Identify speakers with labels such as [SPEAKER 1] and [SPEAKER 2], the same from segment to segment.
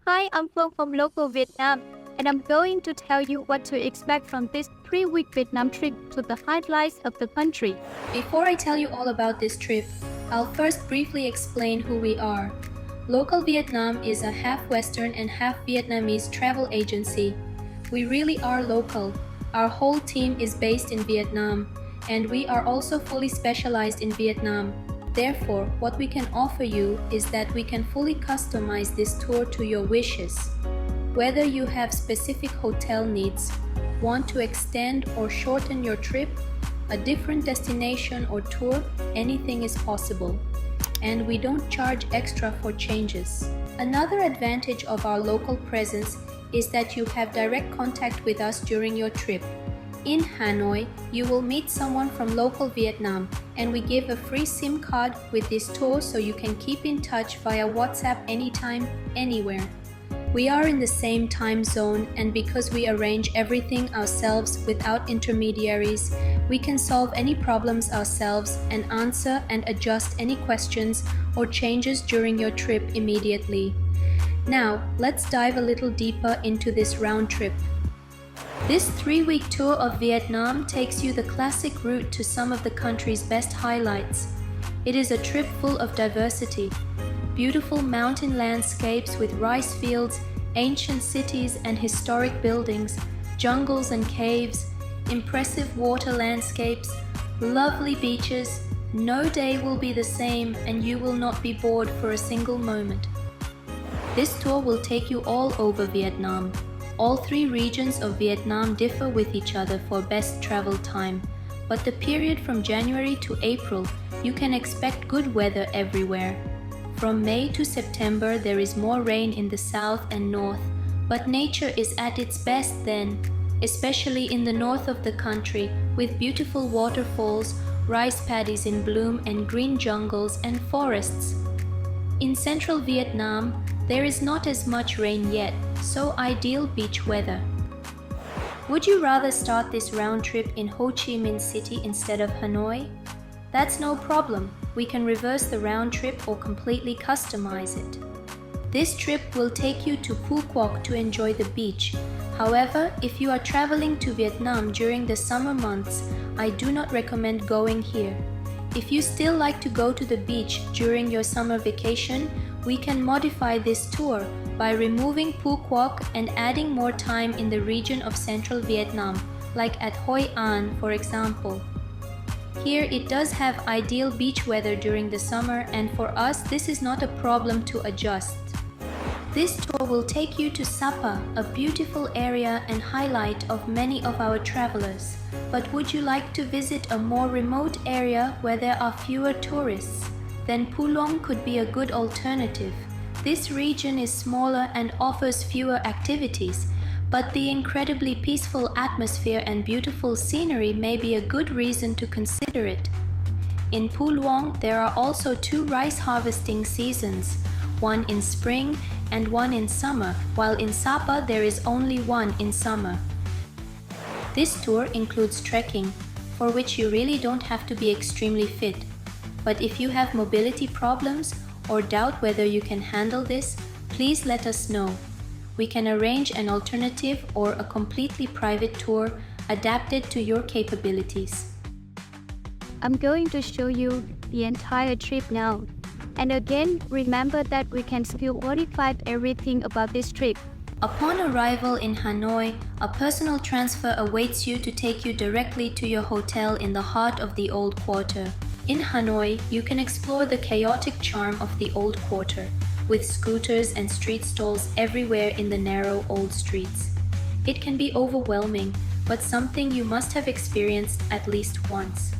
[SPEAKER 1] Hi, I'm Phương from local Vietnam, and I'm going to tell you what to expect from this 3-week Vietnam trip to the highlights of the country.
[SPEAKER 2] Before I tell you all about this trip, I'll first briefly explain who we are. Local Vietnam is a half Western and half Vietnamese travel agency. We really are local. Our whole team is based in Vietnam, and we are also fully specialized in Vietnam. Therefore, what we can offer you is that we can fully customize this tour to your wishes. Whether you have specific hotel needs, want to extend or shorten your trip, a different destination or tour, anything is possible. And we don't charge extra for changes. Another advantage of our local presence is that you have direct contact with us during your trip. In Hanoi, you will meet someone from local Vietnam, and we give a free SIM card with this tour so you can keep in touch via WhatsApp anytime, anywhere. We are in the same time zone, and because we arrange everything ourselves without intermediaries, we can solve any problems ourselves and answer and adjust any questions or changes during your trip immediately. Now, let's dive a little deeper into this round trip. This 3-week tour of Vietnam takes you the classic route to some of the country's best highlights. It is a trip full of diversity. Beautiful mountain landscapes with rice fields, ancient cities and historic buildings, jungles and caves, impressive water landscapes, lovely beaches. No day will be the same and you will not be bored for a single moment. This tour will take you all over Vietnam. All 3 regions of Vietnam differ with each other for best travel time, but the period from January to April, you can expect good weather everywhere. From May to September, there is more rain in the south and north, but nature is at its best then, especially in the north of the country, with beautiful waterfalls, rice paddies in bloom and green jungles and forests. In central Vietnam, there is not as much rain yet, so ideal beach weather. Would you rather start this round trip in Ho Chi Minh City instead of Hanoi? That's no problem. We can reverse the round trip or completely customize it. This trip will take you to Phu Quoc to enjoy the beach. However, if you are traveling to Vietnam during the summer months, I do not recommend going here. If you still like to go to the beach during your summer vacation, we can modify this tour by removing Phu Quoc and adding more time in the region of central Vietnam, like at Hoi An, for example. Here it does have ideal beach weather during the summer, and for us this is not a problem to adjust. This tour will take you to Sapa, a beautiful area and highlight of many of our travelers. But would you like to visit a more remote area where there are fewer tourists? Then Phu Long could be a good alternative. This region is smaller and offers fewer activities, but the incredibly peaceful atmosphere and beautiful scenery may be a good reason to consider it. In Phu Long, there are also 2 rice harvesting seasons, one in spring and one in summer, while in Sapa there is only one in summer. This tour includes trekking, for which you really don't have to be extremely fit. But if you have mobility problems or doubt whether you can handle this, please let us know. We can arrange an alternative or a completely private tour adapted to your capabilities.
[SPEAKER 1] I'm going to show you the entire trip now. And again, remember that we can still modify everything about this trip.
[SPEAKER 2] Upon arrival in Hanoi, a personal transfer awaits you to take you directly to your hotel in the heart of the Old Quarter. In Hanoi, you can explore the chaotic charm of the Old Quarter, with scooters and street stalls everywhere in the narrow old streets. It can be overwhelming, but something you must have experienced at least once.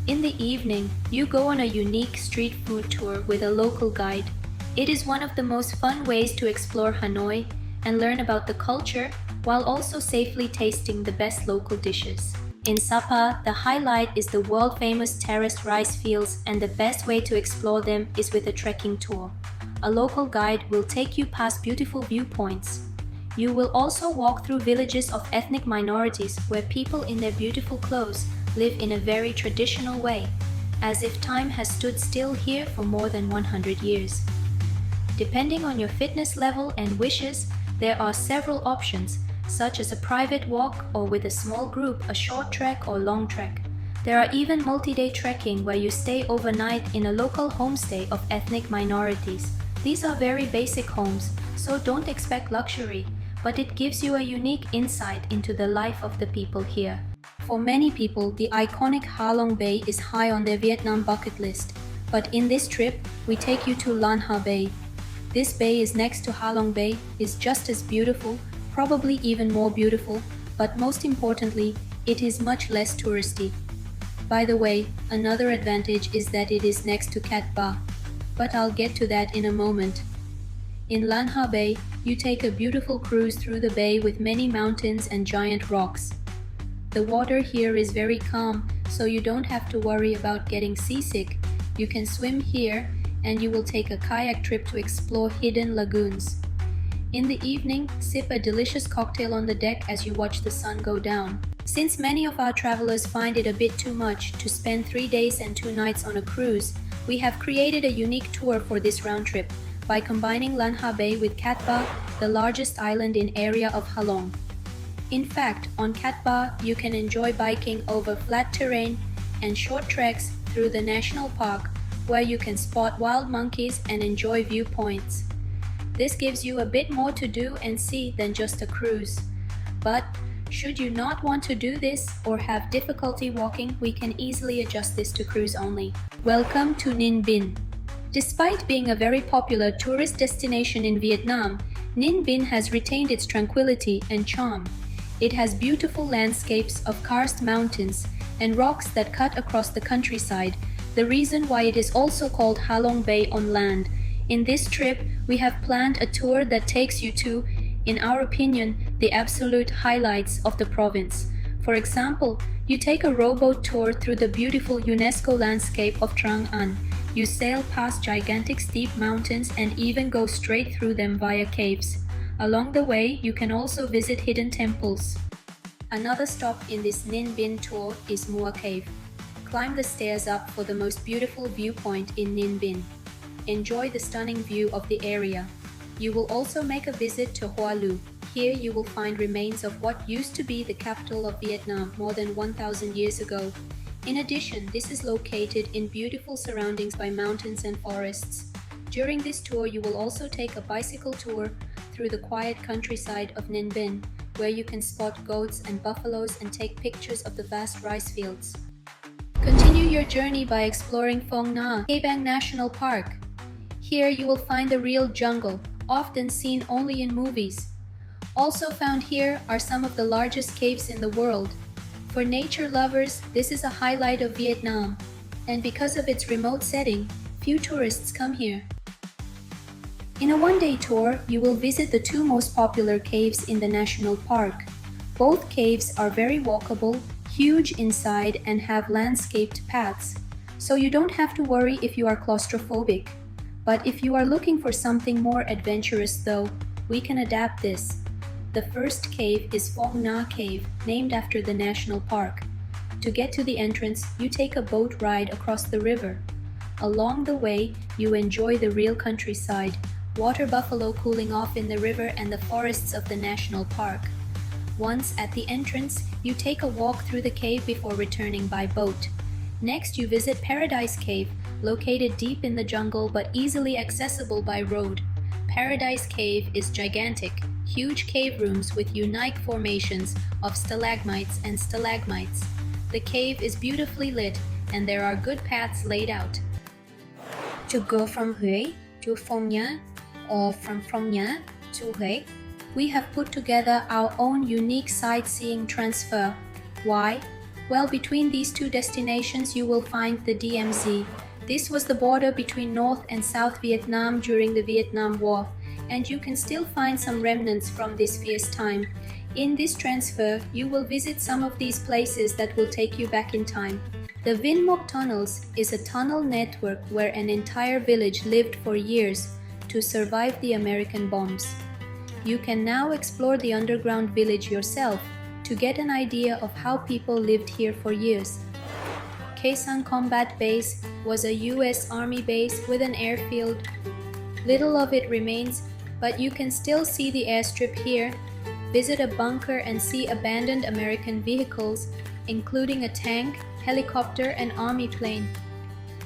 [SPEAKER 2] In the evening, you go on a unique street food tour with a local guide. It is one of the most fun ways to explore Hanoi and learn about the culture while also safely tasting the best local dishes. In Sapa, the highlight is the world-famous terraced rice fields, and the best way to explore them is with a trekking tour. A local guide will take you past beautiful viewpoints. You will also walk through villages of ethnic minorities where people in their beautiful clothes live in a very traditional way, as if time has stood still here for more than 100 years. Depending on your fitness level and wishes, there are several options, such as a private walk or with a small group, a short trek or long trek. There are even multi-day trekking where you stay overnight in a local homestay of ethnic minorities. These are very basic homes, so don't expect luxury, but it gives you a unique insight into the life of the people here. For many people, the iconic Ha Bay is high on their Vietnam bucket list, but in this trip, we take you to Lan Ha Bay. This bay is next to Ha Bay, is just as beautiful, probably even more beautiful, but most importantly, it is much less touristy. By the way, another advantage is that it is next to Cat Ba, but I'll get to that in a moment. In Lan Ha Bay, you take a beautiful cruise through the bay with many mountains and giant rocks. The water here is very calm, so you don't have to worry about getting seasick. You can swim here, and you will take a kayak trip to explore hidden lagoons. In the evening, sip a delicious cocktail on the deck as you watch the sun go down. Since many of our travelers find it a bit too much to spend 3 days and 2 nights on a cruise, we have created a unique tour for this round trip by combining Lan Ha Bay with Cat Ba, the largest island in area of Ha Long. In fact, on Cat Ba, you can enjoy biking over flat terrain and short treks through the national park, where you can spot wild monkeys and enjoy viewpoints. This gives you a bit more to do and see than just a cruise. But should you not want to do this or have difficulty walking, we can easily adjust this to cruise only. Welcome to Ninh Binh. Despite being a very popular tourist destination in Vietnam, Ninh Binh has retained its tranquility and charm. It has beautiful landscapes of karst mountains and rocks that cut across the countryside, the reason why it is also called Ha Long Bay on land. In this trip, we have planned a tour that takes you to, in our opinion, the absolute highlights of the province. For example, you take a rowboat tour through the beautiful UNESCO landscape of Trang An. You sail past gigantic steep mountains and even go straight through them via caves. Along the way, you can also visit hidden temples. Another stop in this Ninh Binh tour is Mua Cave. Climb the stairs up for the most beautiful viewpoint in Ninh Binh. Enjoy the stunning view of the area. You will also make a visit to Hoa Lu. Here you will find remains of what used to be the capital of Vietnam more than 1,000 years ago. In addition, this is located in beautiful surroundings by mountains and forests. During this tour, you will also take a bicycle tour through the quiet countryside of Ninh Binh, where you can spot goats and buffaloes and take pictures of the vast rice fields. Continue your journey by exploring Phong Nha Caves National Park. Here you will find the real jungle, often seen only in movies. Also found here are some of the largest caves in the world. For nature lovers, this is a highlight of Vietnam, and because of its remote setting, few tourists come here. In a one-day tour, you will visit the 2 most popular caves in the national park. Both caves are very walkable, huge inside, and have landscaped paths, so you don't have to worry if you are claustrophobic. But if you are looking for something more adventurous though, we can adapt this. The first cave is Phong Nha Cave, named after the national park. To get to the entrance, you take a boat ride across the river. Along the way, you enjoy the real countryside, water buffalo cooling off in the river and the forests of the national park. Once at the entrance, you take a walk through the cave before returning by boat. Next, you visit Paradise Cave, located deep in the jungle but easily accessible by road. Paradise Cave is gigantic, huge cave rooms with unique formations of stalagmites and stalagmites. The cave is beautifully lit and there are good paths laid out. To go from Hue to Phong Nha or from Phong Nha to Hue, we have put together our own unique sightseeing transfer. Why? Well, between these 2 destinations you will find the DMZ. This was the border between North and South Vietnam during the Vietnam War, and you can still find some remnants from this fierce time. In this transfer, you will visit some of these places that will take you back in time. The Vinh Moc Tunnels is a tunnel network where an entire village lived for years to survive the American bombs. You can now explore the underground village yourself to get an idea of how people lived here for years. Khe Sanh Combat Base was a US Army base with an airfield. Little of it remains, but you can still see the airstrip here, visit a bunker and see abandoned American vehicles, including a tank, helicopter and army plane.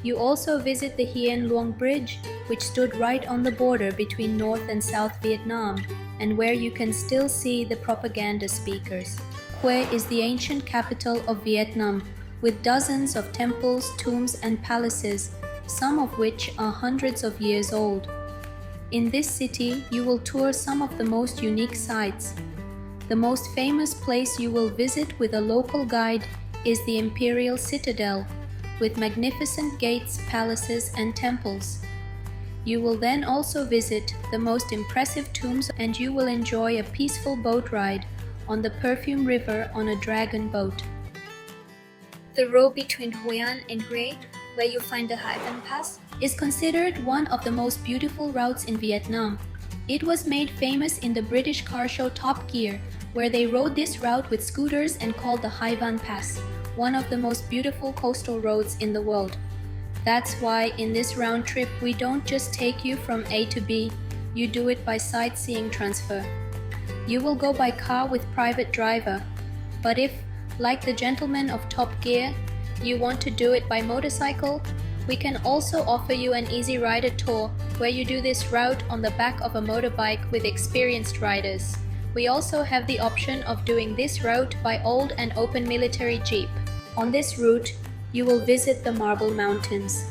[SPEAKER 2] You also visit the Hien Luong Bridge, which stood right on the border between North and South Vietnam, and where you can still see the propaganda speakers. Hue is the ancient capital of Vietnam, with dozens of temples, tombs and palaces, some of which are hundreds of years old. In this city, you will tour some of the most unique sites. The most famous place you will visit with a local guide is the Imperial Citadel, with magnificent gates, palaces, and temples. You will then also visit the most impressive tombs, and you will enjoy a peaceful boat ride on the Perfume River on a dragon boat.
[SPEAKER 1] The road between Hoi An and Hue, where you find the Hai Van Pass,
[SPEAKER 2] is considered one of the most beautiful routes in Vietnam. It was made famous in the British car show Top Gear, where they rode this route with scooters and called the Hai Van Pass, one of the most beautiful coastal roads in the world. That's why in this round trip we don't just take you from A to B, you do it by sightseeing transfer. You will go by car with private driver, but if, like the gentleman of Top Gear, you want to do it by motorcycle, we can also offer you an easy rider tour where you do this route on the back of a motorbike with experienced riders. We also have the option of doing this route by old and open military jeep. On this route, you will visit the Marble Mountains.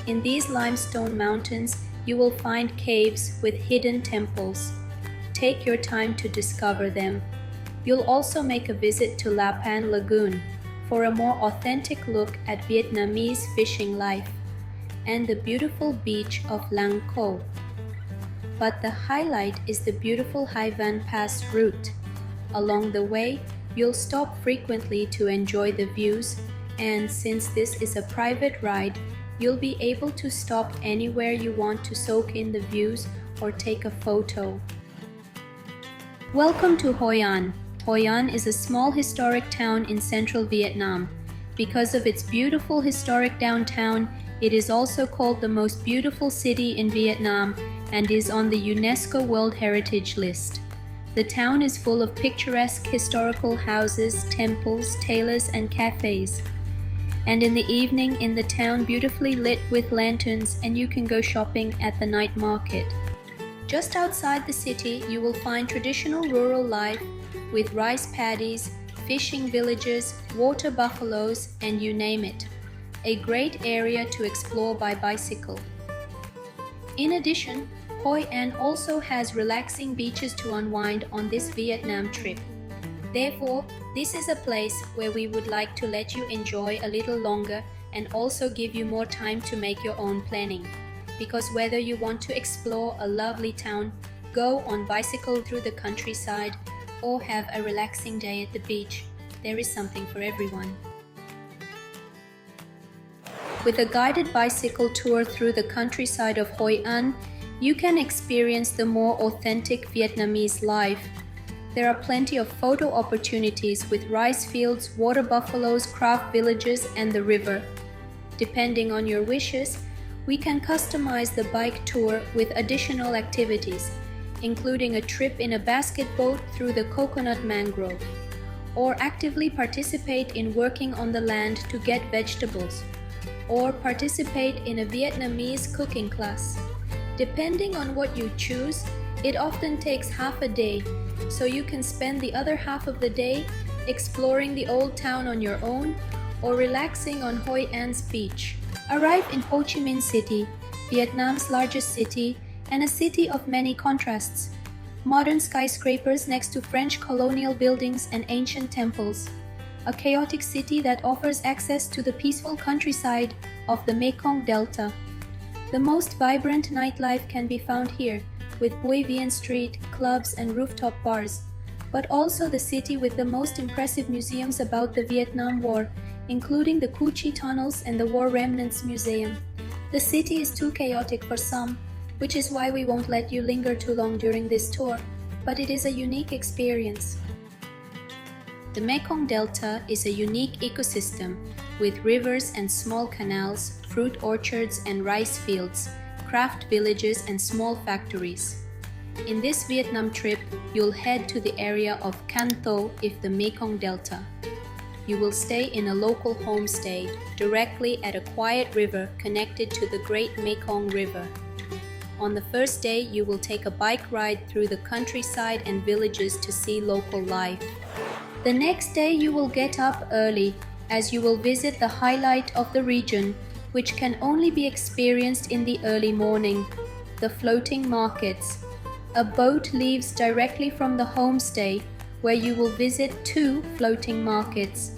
[SPEAKER 2] In these limestone mountains, you will find caves with hidden temples. Take your time to discover them. You'll also make a visit to La Pan Lagoon for a more authentic look at Vietnamese fishing life and the beautiful beach of Lang Co. But the highlight is the beautiful Hai Van Pass route. Along the way, you'll stop frequently to enjoy the views, and since this is a private ride, you'll be able to stop anywhere you want to soak in the views or take a photo. Welcome to Hoi An. Hoi An is a small historic town in central Vietnam. Because of its beautiful historic downtown, it is also called the most beautiful city in Vietnam and is on the UNESCO World Heritage List. The town is full of picturesque historical houses, temples, tailors, and cafes. And in the evening, in the town beautifully lit with lanterns, and you can go shopping at the night market. Just outside the city, you will find traditional rural life with rice paddies, fishing villages, water buffaloes, and you name it. A great area to explore by bicycle. In addition, Hoi An also has relaxing beaches to unwind on this Vietnam trip. Therefore, this is a place where we would like to let you enjoy a little longer and also give you more time to make your own planning. Because whether you want to explore a lovely town, go on bicycle through the countryside, or have a relaxing day at the beach, there is something for everyone. With a guided bicycle tour through the countryside of Hoi An, you can experience the more authentic Vietnamese life. There are plenty of photo opportunities with rice fields, water buffaloes, craft villages, and the river. Depending on your wishes, we can customize the bike tour with additional activities, including a trip in a basket boat through the coconut mangrove, or actively participate in working on the land to get vegetables, or participate in a Vietnamese cooking class. Depending on what you choose, it often takes half a day, so you can spend the other half of the day exploring the old town on your own or relaxing on Hoi An's beach. Arrive in Ho Chi Minh City, Vietnam's largest city and a city of many contrasts. Modern skyscrapers next to French colonial buildings and ancient temples. A chaotic city that offers access to the peaceful countryside of the Mekong Delta. The most vibrant nightlife can be found here, with Bui Vien Street, clubs and rooftop bars, but also the city with the most impressive museums about the Vietnam War, including the Cu Chi Tunnels and the War Remnants Museum. The city is too chaotic for some, which is why we won't let you linger too long during this tour, but it is a unique experience. The Mekong Delta is a unique ecosystem with rivers and small canals, fruit orchards and rice fields, craft villages and small factories. In this Vietnam trip, you'll head to the area of Can Tho if the Mekong Delta. You will stay in a local homestay directly at a quiet river connected to the Great Mekong River. On the first day, you will take a bike ride through the countryside and villages to see local life. The next day, you will get up early as you will visit the highlight of the region, which can only be experienced in the early morning, the floating markets. A boat leaves directly from the homestay, where you will visit 2 floating markets.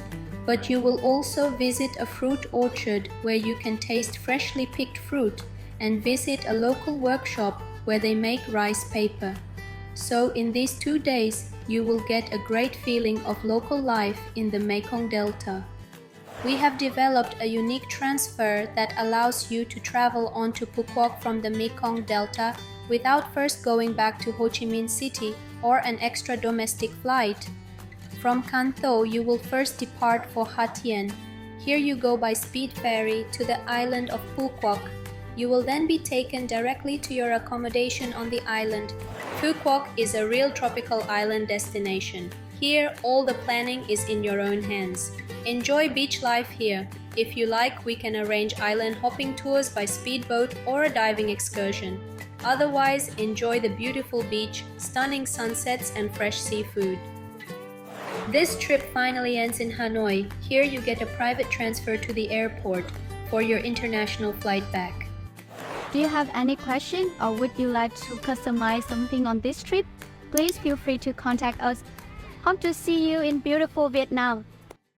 [SPEAKER 2] But you will also visit a fruit orchard where you can taste freshly picked fruit and visit a local workshop where they make rice paper. So in these 2 days, you will get a great feeling of local life in the Mekong Delta. We have developed a unique transfer that allows you to travel on to Phu Quoc from the Mekong Delta without first going back to Ho Chi Minh City or an extra domestic flight. From Can Tho, you will first depart for Ha Tien. Here you go by speed ferry to the island of Phu Quoc. You will then be taken directly to your accommodation on the island. Phu Quoc is a real tropical island destination. Here, all the planning is in your own hands. Enjoy beach life here. If you like, we can arrange island hopping tours by speedboat or a diving excursion. Otherwise, enjoy the beautiful beach, stunning sunsets and fresh seafood. This trip finally ends in Hanoi. Here you get a private transfer to the airport for your international flight back.
[SPEAKER 1] Do you have any question or would you like to customize something on this trip? Please feel free to contact us. Hope to see you in beautiful Vietnam.